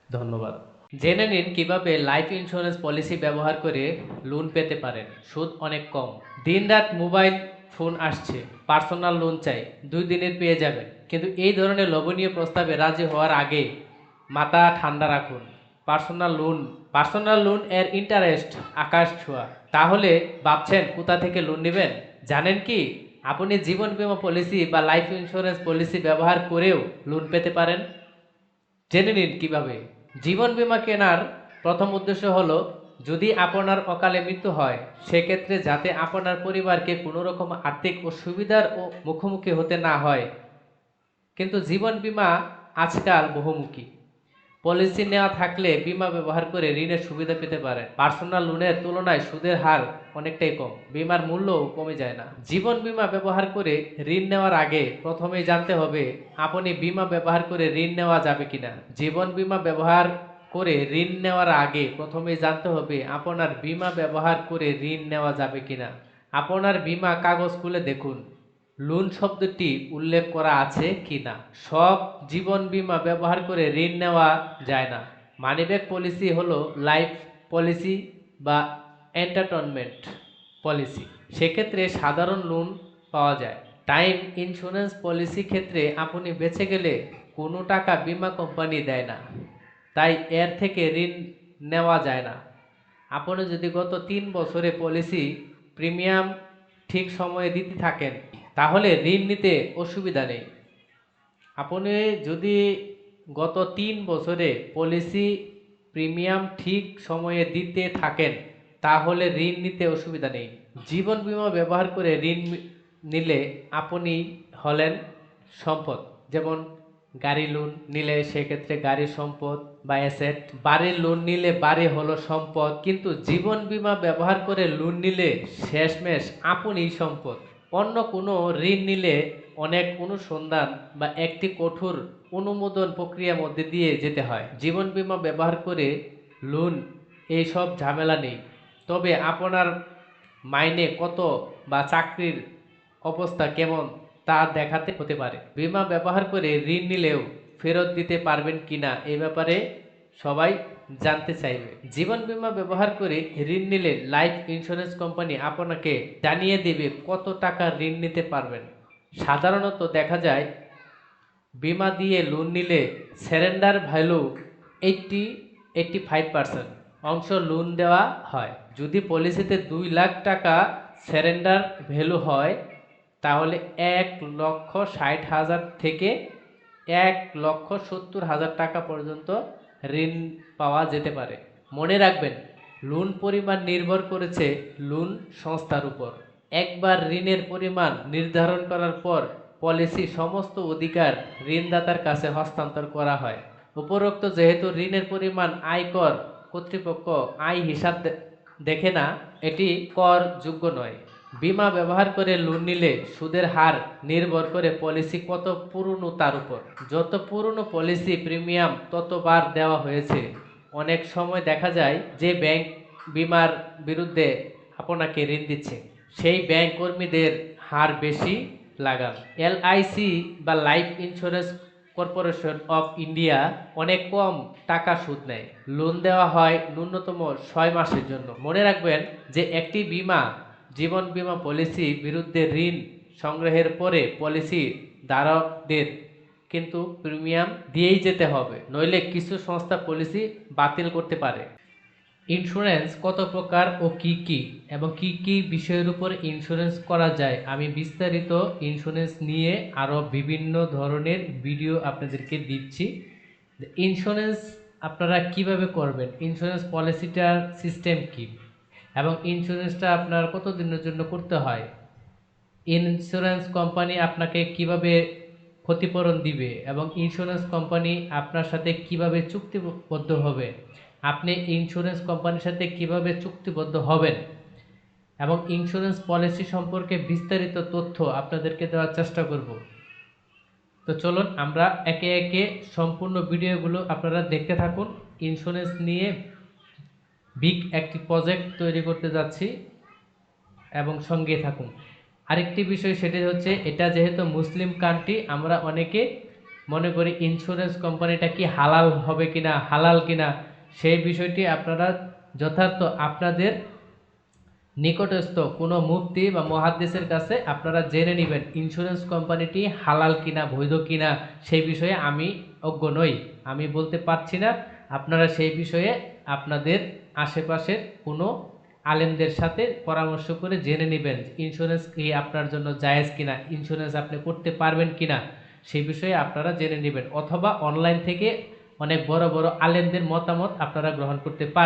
ধন্যবাদ। জেনে নিন কিভাবে লাইফ ইন্স্যুরেন্স পলিসি ব্যবহার করে লোন পেতে পারেন। সুদ অনেক কম। দিনরাত মোবাইল ফোন আসছে, পার্সোনাল লোন চাই, 2 দিনের পেয়ে যাবেন। কিন্তু এই ধরনের লোভনীয় প্রস্তাবে রাজি হওয়ার আগে মাথা ঠান্ডা রাখুন। পার্সোনাল লোন এর ইন্টারেস্ট আকাশ ছোঁয়া। তাহলে ভাবছেন কোথা থেকে লোন নেবেন? জানেন কি আপনি জীবন বীমা পলিসি বা লাইফ ইন্স্যুরেন্স পলিসি ব্যবহার করেও লোন পেতে পারেন? জেনে নিন কিভাবে। জীবন বীমা কেনার প্রথম উদ্দেশ্য হলো যদি আপনার অকালে মৃত্যু হয় সেক্ষেত্রে যাতে আপনার পরিবারকে কোনো রকম আর্থিক অসুবিধার ও মুখোমুখি হতে না হয়। কিন্তু জীবন বীমা আজকাল বহুমুখী। পলিসি নেওয়া থাকলে বীমা ব্যবহার করে ঋণের সুবিধা পেতে পারেন। পার্সোনাল লোনের তুলনায় সুদের হার অনেকটাই কম, বীমার মূল্যও কমে যায় না। জীবন বীমা ব্যবহার করে ঋণ নেওয়ার আগে প্রথমেই জানতে হবে আপনি বীমা ব্যবহার করে ঋণ নেওয়া যাবে কিনা। জীবন বীমা ব্যবহার করে ঋণ নেওয়ার আগে প্রথমেই জানতে হবে আপনার বীমা ব্যবহার করে ঋণ নেওয়া যাবে কিনা। আপনার বীমা কাগজ খুলে দেখুন লোন শব্দটি উল্লেখ করা আছে কিনা। সব জীবন বীমা ব্যবহার করে ঋণ নেওয়া যায় না। মানিব্যাগ পলিসি হলো লাইফ পলিসি বা এন্টারটেনমেন্ট পলিসি, সেক্ষেত্রে সাধারণ লোন পাওয়া যায়। টাইম ইন্স্যুরেন্স পলিসি ক্ষেত্রে আপনি বেঁচে গেলে কোনো টাকা বীমা কোম্পানি দেয় না, তাই এর থেকে ঋণ নেওয়া যায় না। আপনি যদি গত 3 বছরে পলিসি প্রিমিয়াম ঠিক সময়ে দিতে থাকেন তাহলে ঋণ নিতে অসুবিধা নেই। আপনি যদি গত 3 বছরে পলিসি প্রিমিয়াম ঠিক সময়ে দিতে থাকেন তাহলে ঋণ নিতে অসুবিধা নেই। জীবন বীমা ব্যবহার করে ঋণ নিলে আপনি হলেন সম্পদ। যেমন গাড়ি লোন নিলে সেক্ষেত্রে গাড়ির সম্পদ বা অ্যাসেট। বাড়ির লোন নিলে বাড়ি হলো সম্পদ। কিন্তু জীবন বীমা ব্যবহার করে লোন নিলে শেষমেশ আপনিই সম্পদ। অন্য কোনো ঋণ নিলে অনেক অনুসন্ধান বা একটি কঠোর অনুমোদন প্রক্রিয়ার মধ্যে দিয়ে যেতে হয়। জীবন বীমা ব্যবহার করে লোন এইসব ঝামেলা নেই। তবে আপনার মাইনে কত বা চাকরির অবস্থা কেমন তা দেখাতে হতে পারে। বীমা ব্যবহার করে ঋণ নিলেও ফেরত দিতে পারবেন কিনা এ ব্যাপারে সবাই জানতে চাইবে। জীবন বীমা ব্যবহার করে ঋণ নিলে লাইফ ইন্স্যুরেন্স কোম্পানি আপনাকে জানিয়ে দেবে কত টাকা ঋণ নিতে পারবেন। সাধারণত দেখা যায় বীমা দিয়ে লোন নিলে সারেন্ডার ভ্যালু 85% অংশ লোন দেওয়া হয়। যদি পলিসিতে 2 লাখ টাকা সারেন্ডার ভ্যালু হয় তাহলে 1,60,000 থেকে 1,70,000 টাকা পর্যন্ত ঋণ পাওয়া যেতে পারে। মনে রাখবেন লোন পরিমাণ নির্ভর করেছে লোন সংস্থার উপর। একবার ঋণের পরিমাণ নির্ধারণ করার পর পলিসি সমস্ত অধিকার ঋণদাতার কাছে হস্তান্তর করা হয়। উপরোক্ত যেহেতু ঋণের পরিমাণ আয়কর কর্তৃপক্ষ আয় হিসাব দেখে না, এটি করযোগ্য নয়। বীমা ব্যবহার করে লোন নিলে সুদের হার নির্ভর করে পলিসি কত পুরনো তার উপর। যত পুরনো পলিসি প্রিমিয়াম ততবার দেওয়া হয়েছে। অনেক সময় দেখা যায় যে ব্যাংক বীমার বিরুদ্ধে আপনাকে ঋণ দিচ্ছে সেই ব্যাংক কর্মীদের হার বেশি লাগান। এলআইসি বা life insurance corporation of India অনেক কম টাকা সুদ নেয়। লোন দেওয়া হয় ন্যূনতম 6 মাসের জন্য। মনে রাখবেন যে একটি জীবন বীমা পলিসি বিরুদ্ধে ঋণ সংগ্রহের পরে পলিসি ধারকদের কিন্তু প্রিমিয়াম দিয়েই যেতে হবে, নইলে কিছু সংস্থা পলিসি বাতিল করতে পারে। ইন্স্যুরেন্স কত প্রকার ও কি কি এবং কি কি বিষয়ের উপর ইন্স্যুরেন্স করা যায় আমি বিস্তারিত ইন্স্যুরেন্স নিয়ে আরও বিভিন্ন ধরনের ভিডিও আপনাদেরকে দিচ্ছি। ইন্স্যুরেন্স আপনারা কিভাবে করবেন, ইন্স্যুরেন্স পলিসিটার সিস্টেম কি এবং ইন্স্যুরেন্সটা আপনার কত দিনের জন্য করতে হয়, ইন্স্যুরেন্স কোম্পানি আপনাকে কিভাবে ক্ষতিপূরণ দিবে এবং ইন্স্যুরেন্স কোম্পানি আপনার সাথে কিভাবে চুক্তিবদ্ধ হবে, আপনি ইন্স্যুরেন্স কোম্পানির সাথে কিভাবে চুক্তিবদ্ধ হবেন এবং ইন্স্যুরেন্স পলিসি সম্পর্কে বিস্তারিত তথ্য আপনাদেরকে দেওয়ার চেষ্টা করব। তো চলুন আমরা একে একে সম্পূর্ণ ভিডিওগুলো আপনারা দেখতে থাকুন। ইন্স্যুরেন্স নিয়ে বিগ একটি প্রজেক্ট তৈরি করতে যাচ্ছি এবং সঙ্গে থাকুন। আরেকটি বিষয় সেটি হচ্ছে এটা যেহেতু মুসলিম কান্ট্রি, আমরা অনেকে মনে করি ইন্স্যুরেন্স কোম্পানিটা কি হালাল হবে কিনা, হালাল কিনা, সেই বিষয়টি আপনারা যথার্থ আপনাদের নিকটস্থ কোনো মুফতি বা মুহাদ্দিসের কাছে আপনারা জেনে নেবেন ইন্স্যুরেন্স কোম্পানিটি হালাল কিনা, বৈধ কিনা। সেই বিষয়ে আমি অজ্ঞ নই, আমি বলতে পারছি না। আপনারা সেই বিষয়ে আপনাদের আশেপাশের কোনো আলেমদের সাথে পরামর্শ করে জেনে নেবেন ইন্স্যুরেন্স কি আপনার জন্য জায়েজ কিনা, ইন্স্যুরেন্স আপনি করতে পারবেন কিনা, সেই বিষয়ে আপনারা জেনে নেবেন। অথবা অনলাইন থেকে অনেক বড় বড় আলেমদের মতামত আপনারা গ্রহণ করতে পারেন।